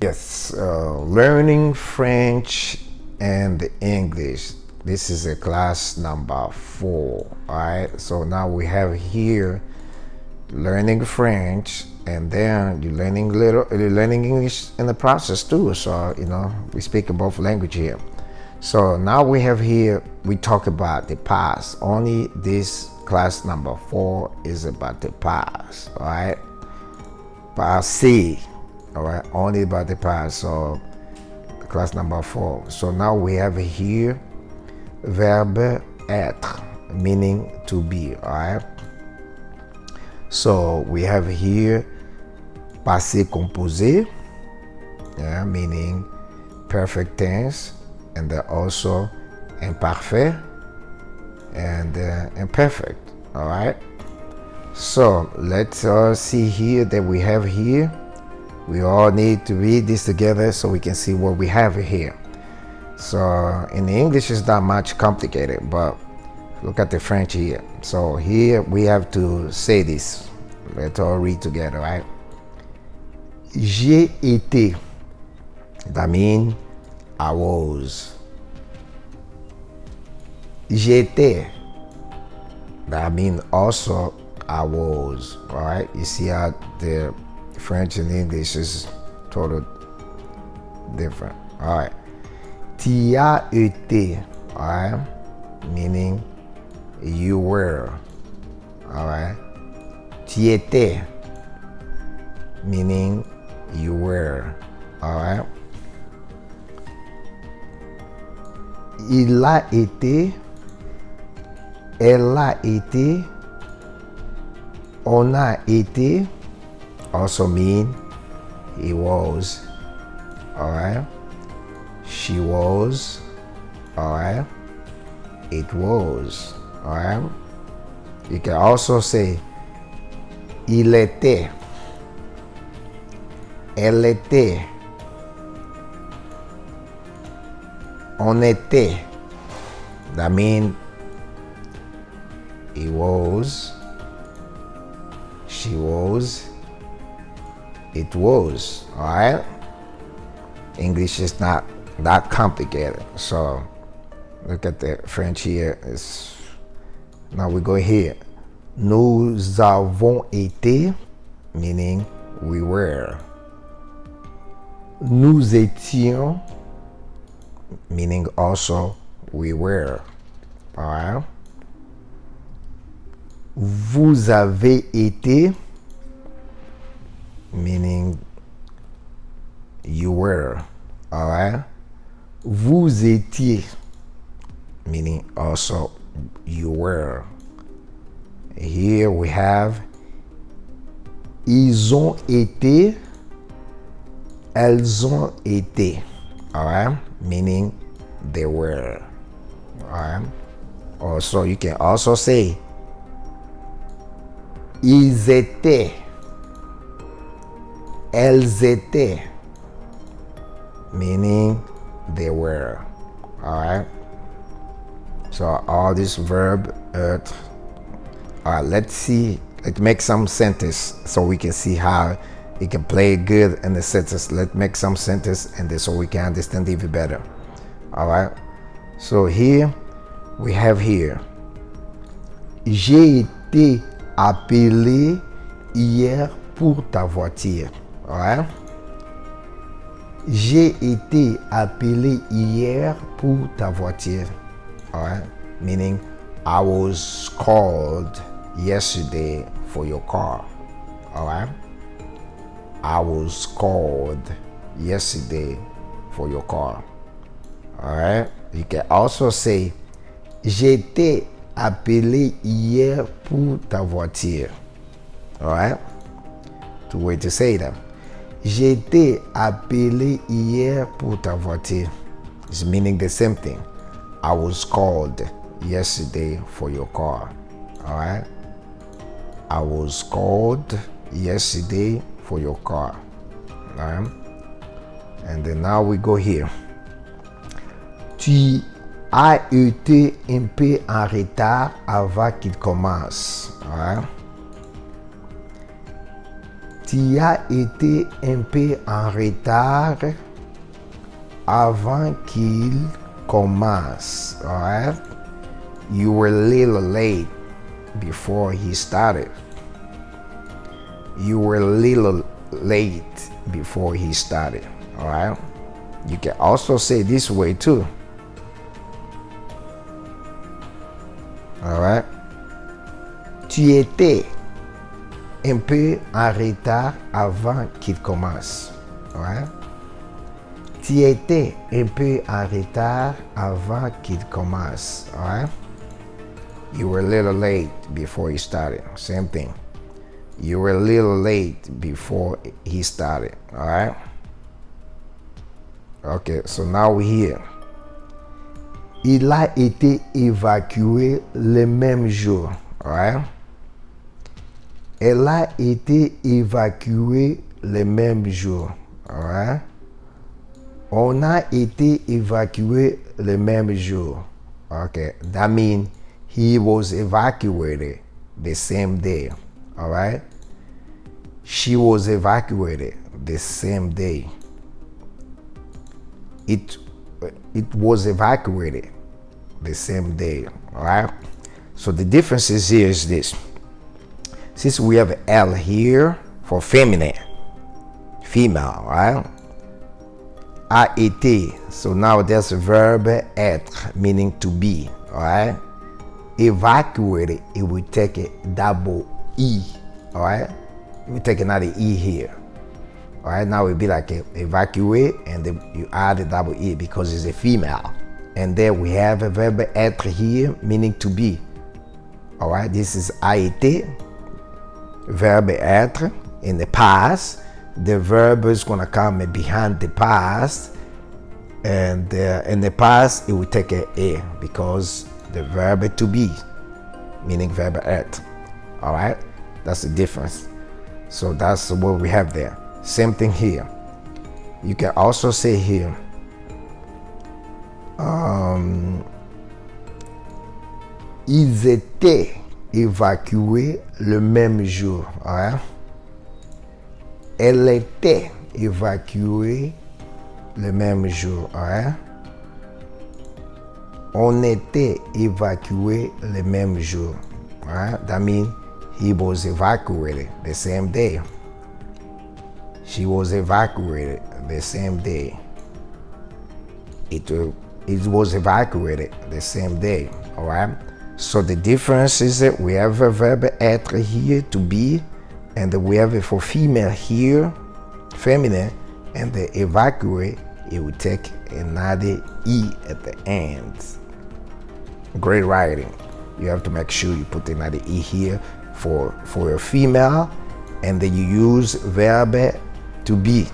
Yes, learning French and English. This is a class number 4. All right. So now we have here learning French, and then you're learning English in the process too. So we speak both language here. So now we have here we talk about the past. Only this class number 4 is about the past. All right. Passé. All right, only about the past. So class number 4. So now we have here verb être, meaning to be. All right. So we have here passé composé, yeah, meaning perfect tense, and then also imparfait and imperfect. All right. So let's see here that we have here. We all need to read this together so we can see what we have here. So in English it's not much complicated, but look at the French here. So here we have to say this. Let's all read together, right? J'ai été. That means I was. J'étais. That means also I was. All right. You see how the French and English is totally different. All right. Tu as été. All right. Meaning you were. All right. Tu étais. Meaning you were. All right. Il a été. Elle a été. On a été. Also mean he was. All right. She was. All right. It was. All right. You can also say il était. Elle était. On était. That means he was. She was. It was. All right. English is not that complicated. So look at the French here. Now we go here. Nous avons été, meaning we were. Nous étions, meaning also we were. All right. Vous avez été, meaning you were. All right. Vous étiez, meaning also you were. Here we have ils ont été, elles ont été. All right. Meaning they were. All right. Also, you can also say ils étaient, elles étaient, meaning they were. All right. So all this verb être. All right. Let's make some sentence so we can see how it can play good in the sentence. Let's make some sentence and then so we can understand even better. All right. So here we have here. J'ai été appelé hier pour ta voiture. All right. J'ai été appelé hier pour ta voiture. All right. Meaning I was called yesterday for your car. All right. I was called yesterday for your car. All right. You can also say j'ai été appelé hier pour ta voiture. All right. Two ways to say that. J'ai été appelé hier pour ta voiture. It's meaning the same thing. I was called yesterday for your car. All right. I was called yesterday for your car. All right. And then now we go here. Tu as été un peu en retard avant qu'il commence. All right. Tu as été un peu en retard avant qu'il commence. Alright? You were a little late before he started. You were a little late before he started. Alright? You can also say this way too. Alright? Tu étais un peu en retard avant qu'il commence. Alright? Tu étais un peu en retard avant qu'il commence. Alright? You were a little late before he started. Same thing. You were a little late before he started. Alright? Okay, so now we're here. Il a été évacué le même jour. Alright? Elle a été évacuée le même jour. Alright? On a été évacué le même jour. Okay, that means he was evacuated the same day. Alright? She was evacuated the same day. It was evacuated the same day. Alright? So the difference is here is this. Since we have L here for feminine, female, right? A été. So now there's a verb être, meaning to be, alright? Evacuated, it will take a double E, alright? We take another E here. Alright, now it will be like evacuate, and then you add a double E because it's a female. And then we have a verb être here, meaning to be. Alright, this is a été, verb être in the past. The verb is going to come behind the past, and in the past it will take a because the verb to be, meaning verb être. All right, that's the difference. So that's what we have there. Same thing here. You can also say here ils étaient évacués le même jour. Right? Elle était évacuée le même jour. Right? On était évacué le même jour. Right? That means he was evacuated the same day. She was evacuated the same day. It was evacuated the same day. All right? So the difference is that we have a verb être here, to be, and we have it for female here, feminine, and the evacuate, it would take another E at the end. Great writing. You have to make sure you put another E here for a female, and then you use verb to be.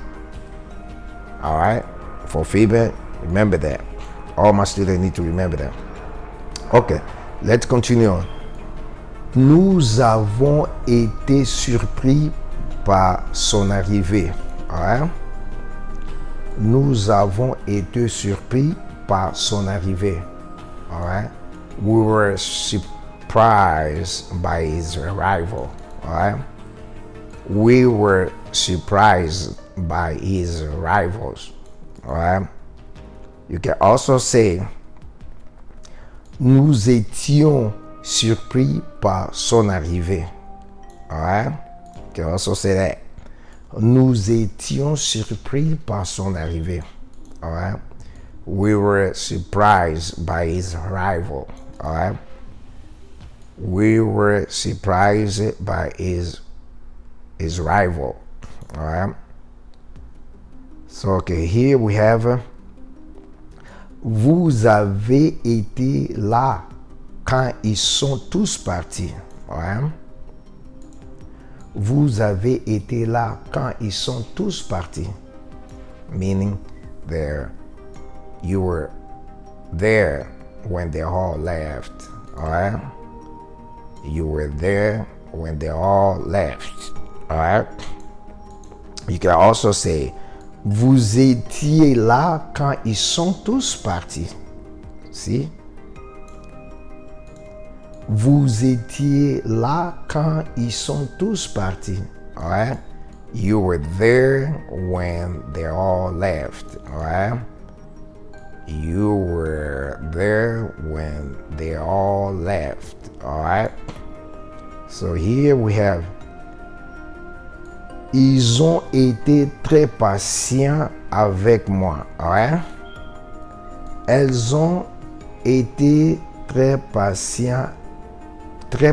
All right? For female, remember that. All my students need to remember that. Okay, let's continue on. Nous avons été surpris par son arrivée. All right? Nous avons été surpris par son arrivée. All right? We were surprised by his arrival. All right? We were surprised by his arrivals. All right? You can also say, nous étions surpris par son arrivée. All right? You can also say that. Nous étions surpris par son arrivée. All right? We were surprised by his arrival. All right? We were surprised by his arrival. All right? So, okay, here we have vous avez été là quand ils sont tous partis. All right? Vous avez été là quand ils sont tous partis. Meaning you were there when they all left. All right? You were there when they all left. All right? You can also say, vous étiez là quand ils sont tous partis. See? Vous étiez là quand ils sont tous partis. All right? You were there when they all left. All right. You were there when they all left. All right. So here we have ils ont été très patients avec moi. All right. Elles ont été très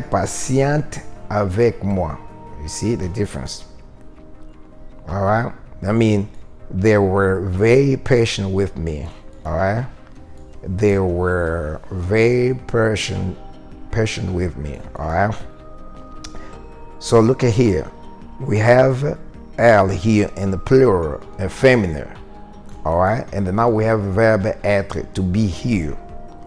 patientes avec moi. You see the difference? All right. I mean, they were very patient with me. All right. They were very patient with me. All right. So look at here. We have elle here in the plural and feminine. All right. And then now we have the verb être, to be here.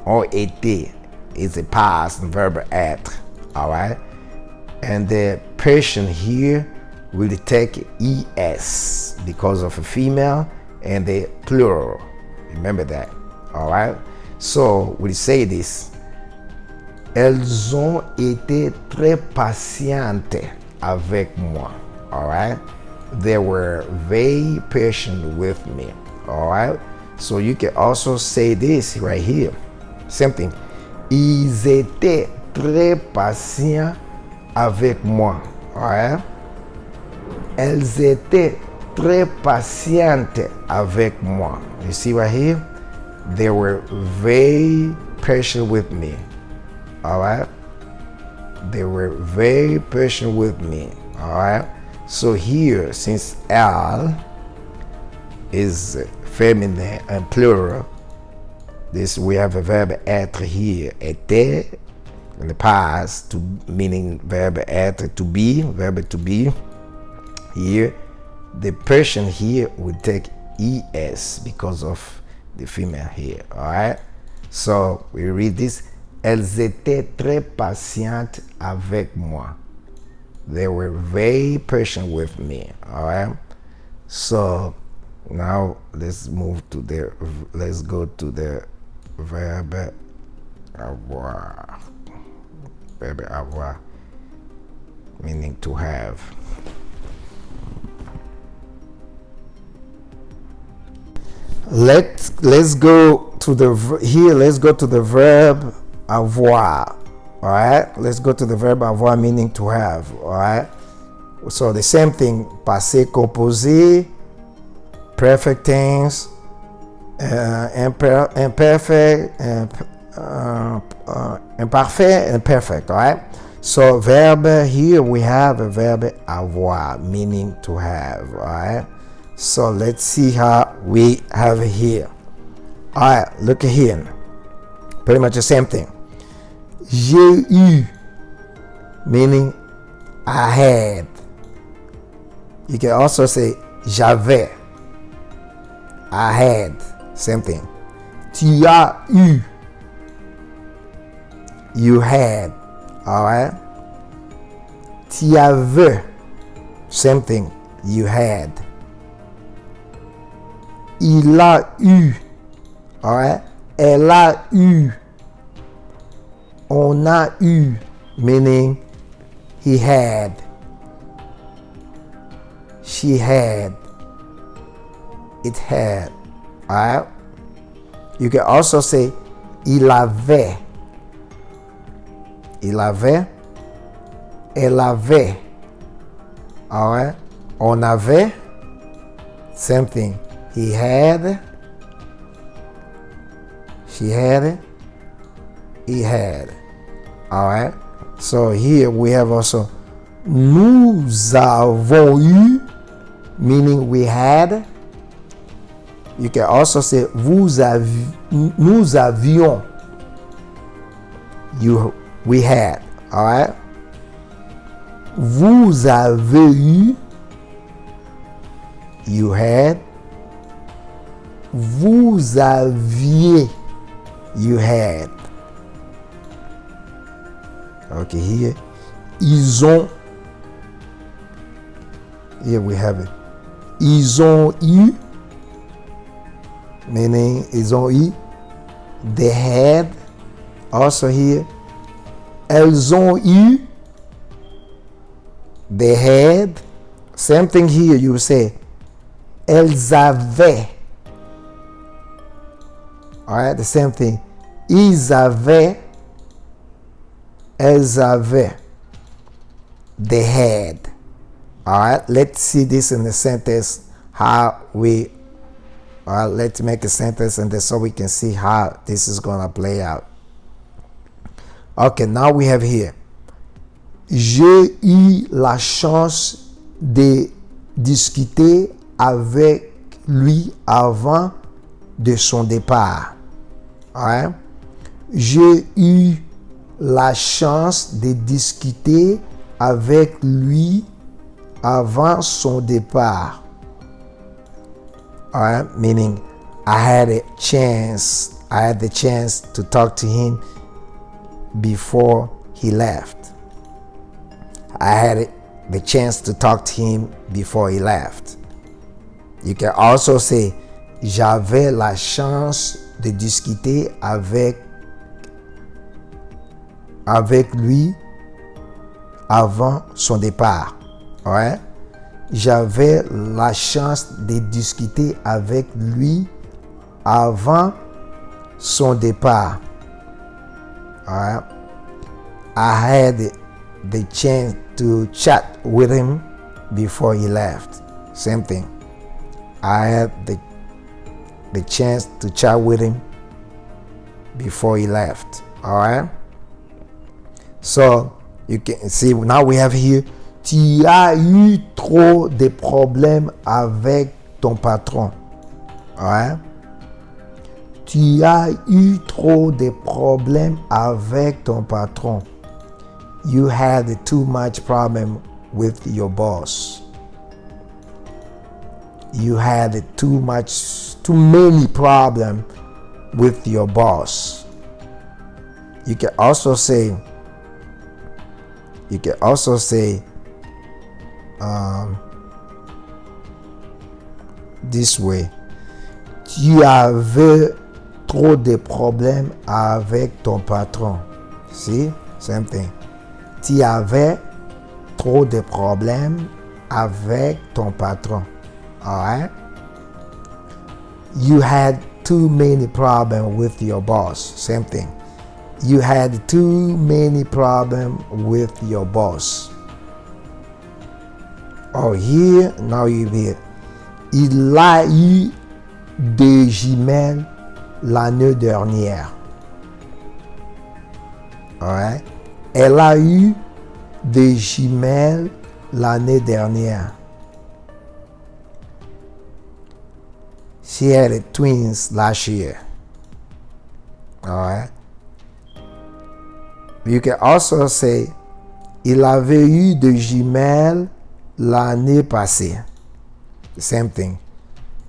Or été is a past verb être. All right. And the patient here will take es because of a female and the plural. Remember that. All right. So we say this. Elles ont été très patientes avec moi. All right. They were very patient with me. All right. So you can also say this right here. Same thing. Ils étaient très patients avec moi. All right. Elles étaient très patientes avec moi. You see right here? They were very patient with me. All right? They were very patient with me. All right? So here, since elle is feminine and plural, this we have a verb être here. Était in the past, to meaning verb être, to be, verb to be. Here, the person here would take es because of the female here. All right. So we read this. Elles étaient très patientes avec moi. They were very patient with me. All right. So now let's go to the verb avoir. Verb avoir, meaning to have. Let's go to the verb avoir. All right, let's go to the verb avoir, meaning to have. All right, so the same thing: passé composé, perfect tense, imperfect, imparfait, and perfect. All right. So verb here we have a verb avoir, meaning to have. All right. So let's see how we have it here. All right, look at here. Pretty much the same thing. J'ai eu, meaning I had. You can also say j'avais. I had. Same thing. Tu as eu. You had. All right. Tu avais. Same thing. You had. Il a eu. All right. Elle a eu. On a eu, meaning he had. She had. It had. All right. You can also say il avait. Il avait. Elle avait. All right. On avait. Same thing. He had. She had. He had. All right. So here we have also nous avons eu, meaning we had. You can also say nous avions. We had. All right. Vous avez eu. You had. Vous aviez. You had. Okay, here. Ils ont. Here we have it. Ils ont eu. Meaning, ils ont eu. They had. Also here. Elles ont eu. They had. same thing here. You say, elles avaient. All right, the same thing. Ils avaient. Elles avaient. They had. All right, let's see this in the sentence. How we. All right, let's make a sentence and then so we can see how this is gonna play out. Okay, now we have here. J'ai eu la chance de discuter avec lui avant de son départ. Ouais. J'ai eu la chance de discuter avec lui avant son départ. Alright, meaning I had the chance to talk to him before he left. I had the chance to talk to him before he left. You can also say, j'avais la chance de discuter avec lui avant son départ. Ouais. J'avais la chance de discuter avec lui avant son départ. Ouais. I had the chance to chat with him before he left. Same thing. I had the chance to chat with him before he left. All right. So you can see now we have here. Tu as eu trop de problèmes avec ton patron. All right. Tu as eu trop de problèmes avec ton patron. You had too much problem with your boss. You had too many problem with your boss. You can also say this way. Tu avais trop de problèmes avec ton patron. See? Same thing. Tu avais trop de problèmes avec ton patron. Alright? You had too many problems with your boss. Same thing. You had too many problems with your boss. Oh, here, now you hear. Il a eu des jumelles l'année dernière. Alright? Elle a eu des jumelles l'année dernière. She had twins last year. Alright? You can also say, il avait eu des jumelles l'année passée. The same thing.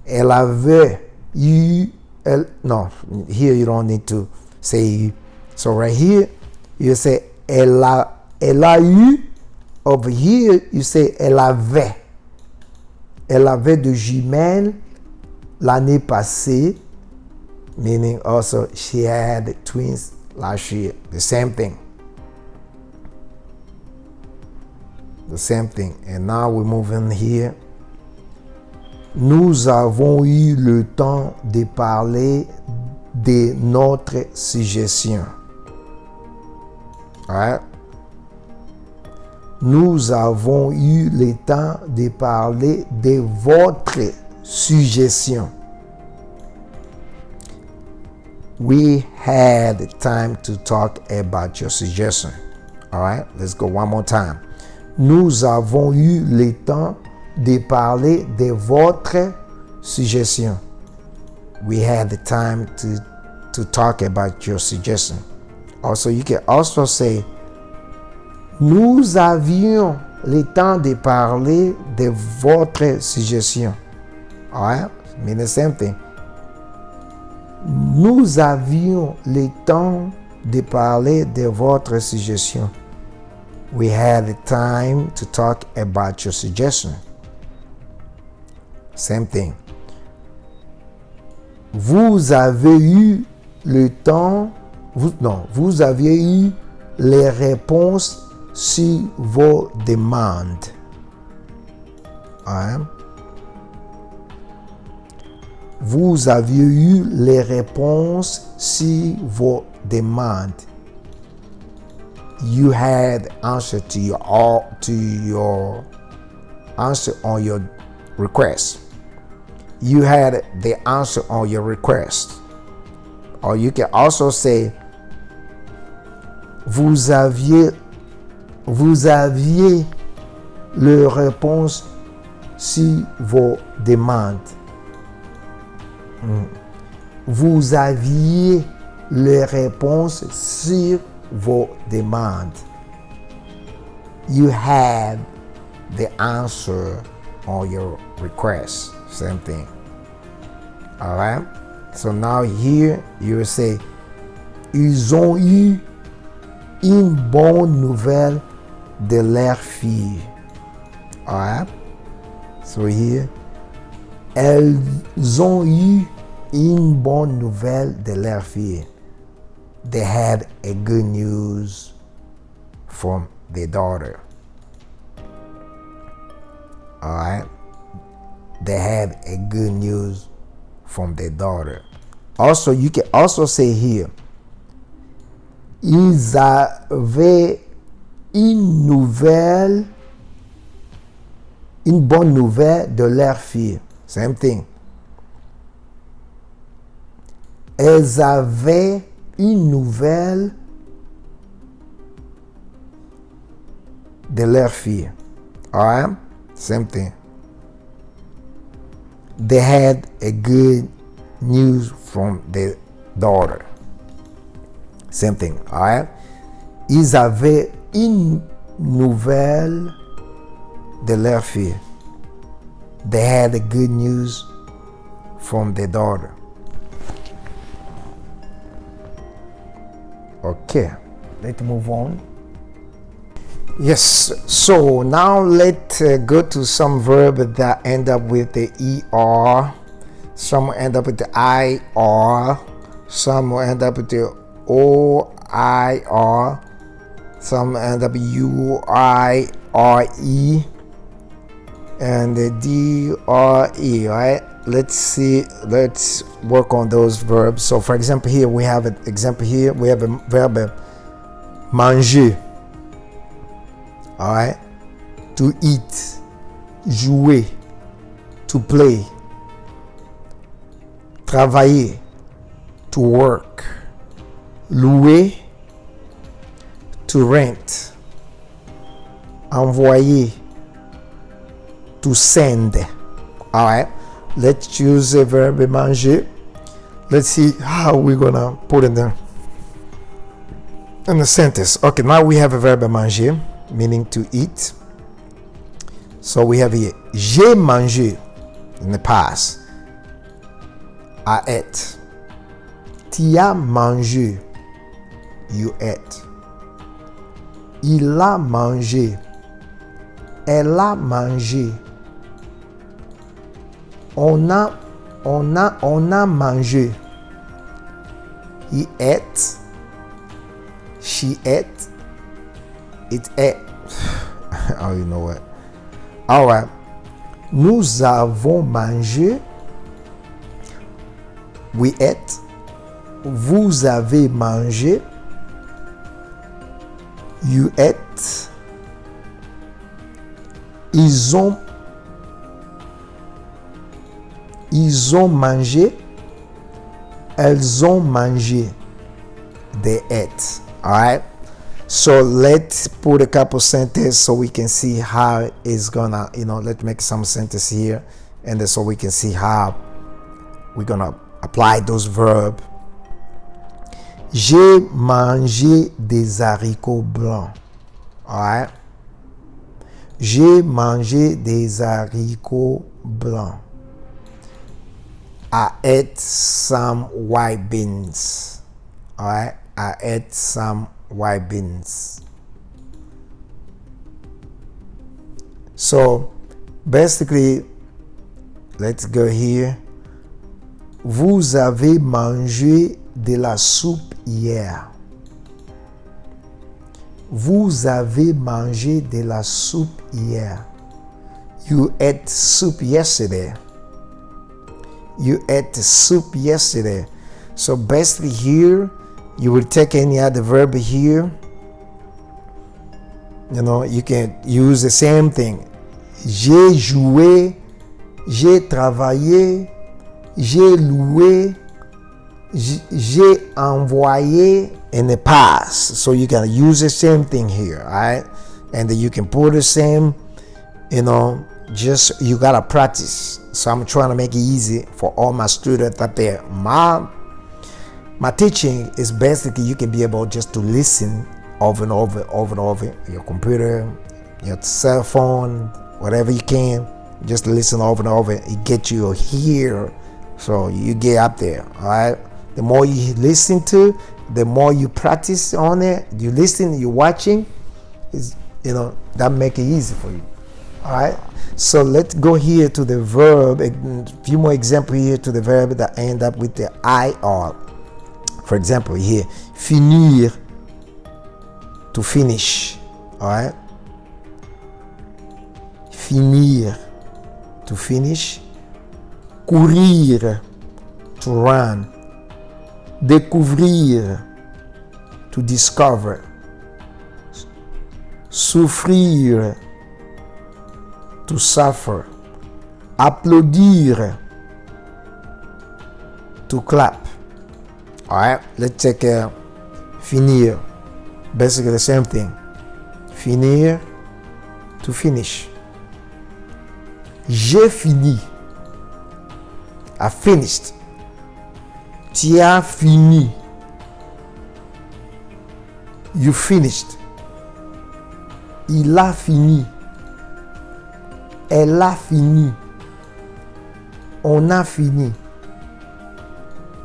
Elle avait eu, no, here you don't need to say you. So right here, you say, elle a eu. Over here, you say, elle avait. Elle avait des jumelles l'année passée, meaning also she had twins last year. The same thing. The same thing. And now we move in here. Nous avons eu le temps de parler de notre suggestion. Alright? Nous avons eu le temps de parler de votre suggestion. We had time to talk about your suggestion. Alright? Let's go one more time. Nous avons eu le temps de parler de votre suggestion. We had the time to talk about your suggestion. Also, you can also say, nous avions le temps de parler de votre suggestion. Alright? Mean the same thing. Nous avions le temps de parler de votre suggestion. We had the time to talk about your suggestion. Same thing. Vous avez eu le temps, vous aviez eu les réponses sur vos demandes. Hein? Vous aviez eu les réponses sur vos demandes. You had answer to your answer on your request. You had the answer on your request. Or you can also say vous aviez les réponses sur vos demandes. Vous aviez les réponses sur vos demandes. You had the answer on your request. Same thing. All right? So now here you will say, ils ont eu une bonne nouvelle de leur fille. All right? So here, elles ont eu une bonne nouvelle de leur fille. They had a good news from their daughter. All right? They had a good news from their daughter. Also, you can also say here, ils avaient une bonne nouvelle de leur fille. Same thing. Elles avaient une nouvelle de leur fille. All right? Same thing. They had a good news from their daughter. Same thing. All right? Ils avaient une nouvelle de leur fille. They had a good news from their daughter. Okay, let's move on. Yes, so now let's go to some verb that end up with the ER. Some end up with the IR. Some will end up with the OIR. Some end up with UIRE and the DRE, right? Let's work on those verbs. So for example, here we have an example here. We have a verb manger. All right? To eat, jouer, to play, travailler, to work, louer, to rent, envoyer, to send. All right? Let's use the verb manger. Let's see how we're gonna put in the sentence. Okay, now we have a verb manger, meaning to eat. So we have here, j'ai mangé in the past. I ate. Tu as mangé. You ate. Il a mangé. Elle a mangé. On a mangé. He ate. She ate. It ate. Oh, you know what? All right. Nous avons mangé. We ate. Vous avez mangé. You ate. Ils ont mangé. Elles ont mangé. They ate. All right. So let's put a couple sentences so we can see how it's gonna, let's make some sentences here, and then so we can see how we're gonna apply those verbs. J'ai mangé des haricots blancs. All right. J'ai mangé des haricots blancs. I ate some white beans. All right. I ate some white beans. So basically, let's go here. Vous avez mangé de la soupe hier. Vous avez mangé de la soupe hier. You ate soup yesterday. You ate soup yesterday. So basically here, you will take any other verb here. You know, you can use the same thing. J'ai joué, j'ai travaillé, j'ai loué, j'ai envoyé in the past. So you can use the same thing here, all right? And then you can put the same, you know, just you gotta practice. So I'm trying to make it easy for all my students out there. My teaching is basically you can be able just to listen over and over, your computer, your cell phone, whatever you can, just listen over and over. It gets you here, so you get up there, all right? The more you listen to, the more you practice on it. You listen, you're watching, is, you know, that make it easy for you, all right? So let's go here to the verb, a few more examples here to the verb that end up with the IR. For example, here, finir, to finish, all right? Finir, to finish. Courir, to run. Découvrir, to discover. Souffrir, to suffer. Applaudir, to clap. All right, let's take finir. Basically the same thing. Finir, to finish. J'ai fini. I finished. Tu as fini. You finished. Il a fini. Elle a fini. On a fini.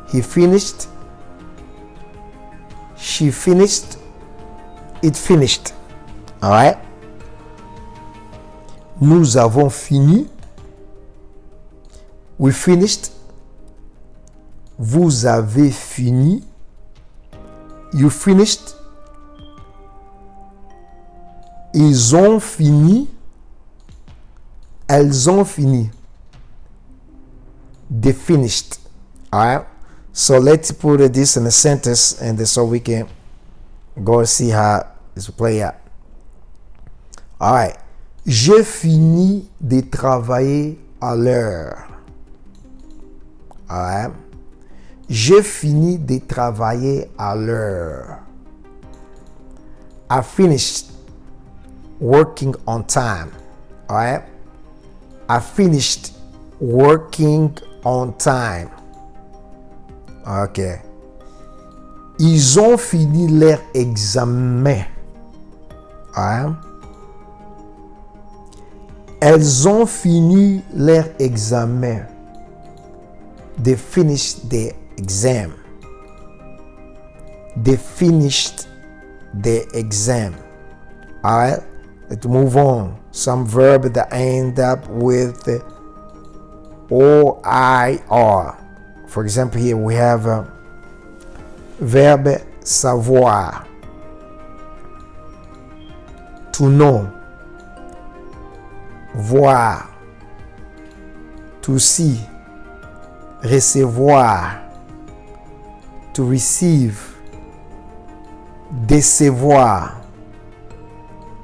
He finished. She finished. It finished. All right? Nous avons fini. We finished. Vous avez fini. You finished. Ils ont fini. Elles ont fini. They finished. All right? So let's put this in a sentence and so we can go see how this will play out. All right. J'ai fini de travailler à l'heure. All right. J'ai fini de travailler à l'heure. I finished working on time. All right. I finished working on time. Okay. Ils ont fini leur examen. All right. Elles ont fini leur examen. They finished the exam. They finished the exam. All right. Let's move on. Some verb that end up with OIR. For example, here we have verb savoir. To know. Voir. To see. Recevoir. To receive. Décevoir.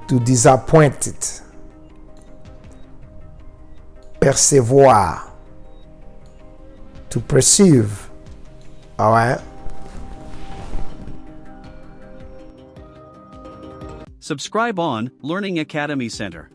To disappoint it. Percevoir. To perceive. All right. Subscribe on Learning Academy Center.